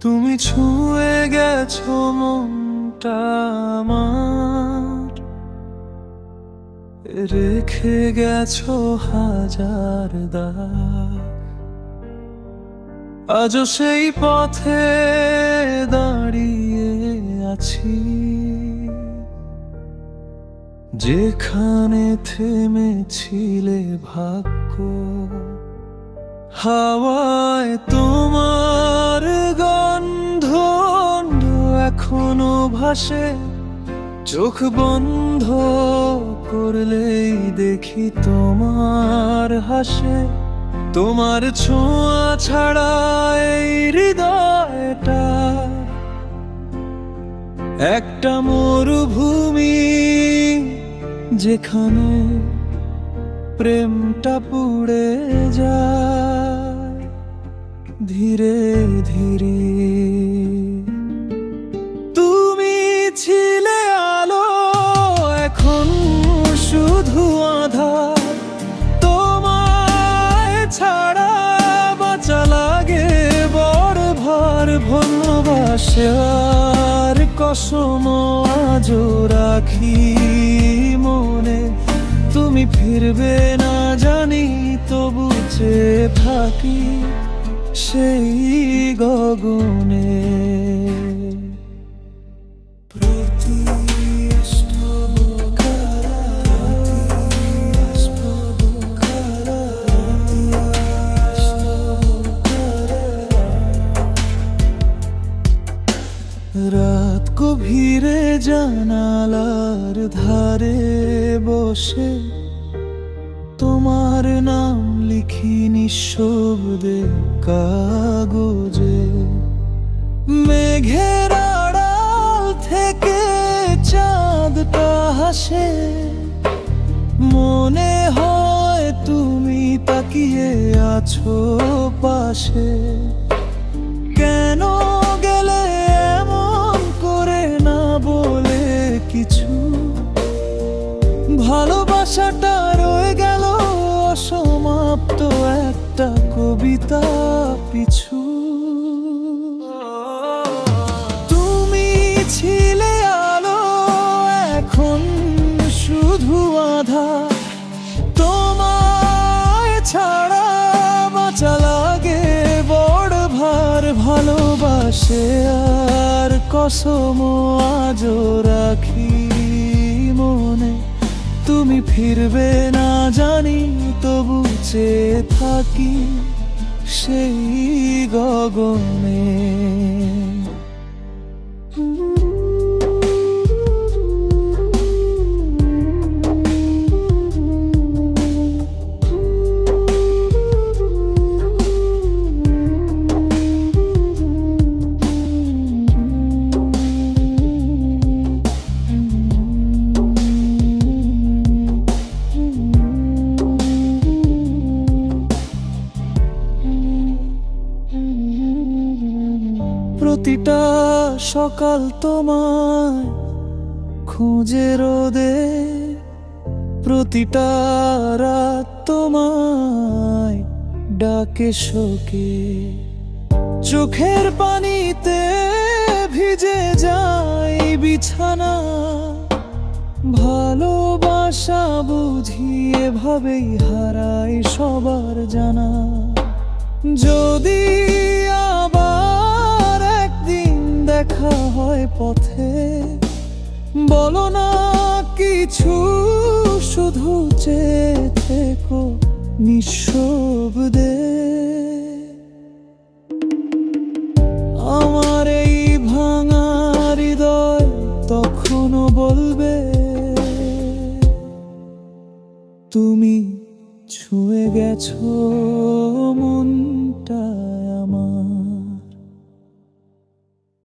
তুমি ছুঁয়ে গেছো মনটা আমার, রেখে গেছো হাজার দাগ। আজও সেই পথে দাঁড়িয়ে আছি, যেখানে থেমেছিলে ভাগ্য। হাওয়ায় তোমার গন্ধ এখনো ভাসে, চোখ বন্ধ করলেই দেখি তোমার হাসে। তোমার ছোঁয়া ছাড়া এই হৃদয়টা একটা মরুভূমি, যেখানে প্রেমটা পুড়ে যায় ধীরে ধীরে। তুমি ছিলে আলো, এখন শুধু আঁধার। তোমায় ছাড়া বাঁচা লাগে বড় ভার। ভালোবাসার কসম আজও রাখি মনে, তুমি ফিরবে না জানি তবু চেয়ে থাকি সেই গগনে। রাত গভীরে জানালার ধারে বসে তোমার নাম লিখি নিঃশব্দে কাগজে। মেঘের আড়াল থেকে চাঁদটা হাসে, মনে হয় তুমি তাকিয়ে আছো পাশে। কেন গেলে এমন করে না বলে কিছু, ভালোবাসাটা রয়ে গেল অসমাপ্ত একটা কবিতা পিছু। তুমি ছিলে আলো, এখন শুধু আঁধার। তোমায় ছাড়া বাঁচা লাগে বড় ভার। ভালোবাসে আর কসম আজও রাখি মনে, তুমি ফিরবে না জানি তবু চেয়ে থাকি সেই গগনে। প্রতিটা সকাল তোমায় খুঁজে রোদে, প্রতিটা রাত তোমায় ডাকে শোকে। চোখের পানিতে ভিজে যায় বিছানা, ভালোবাসা বুঝি এভাবেই হারায় সবার জানা। যদি আবার একদিন দেখা হয় পথে, বলো না কিছু, শুধু চেয়ে থেকো নিঃশব্দে। আমার এই ভাঙা হৃদয় তখনও বলবে, তুমি ছুঁয়ে গেছো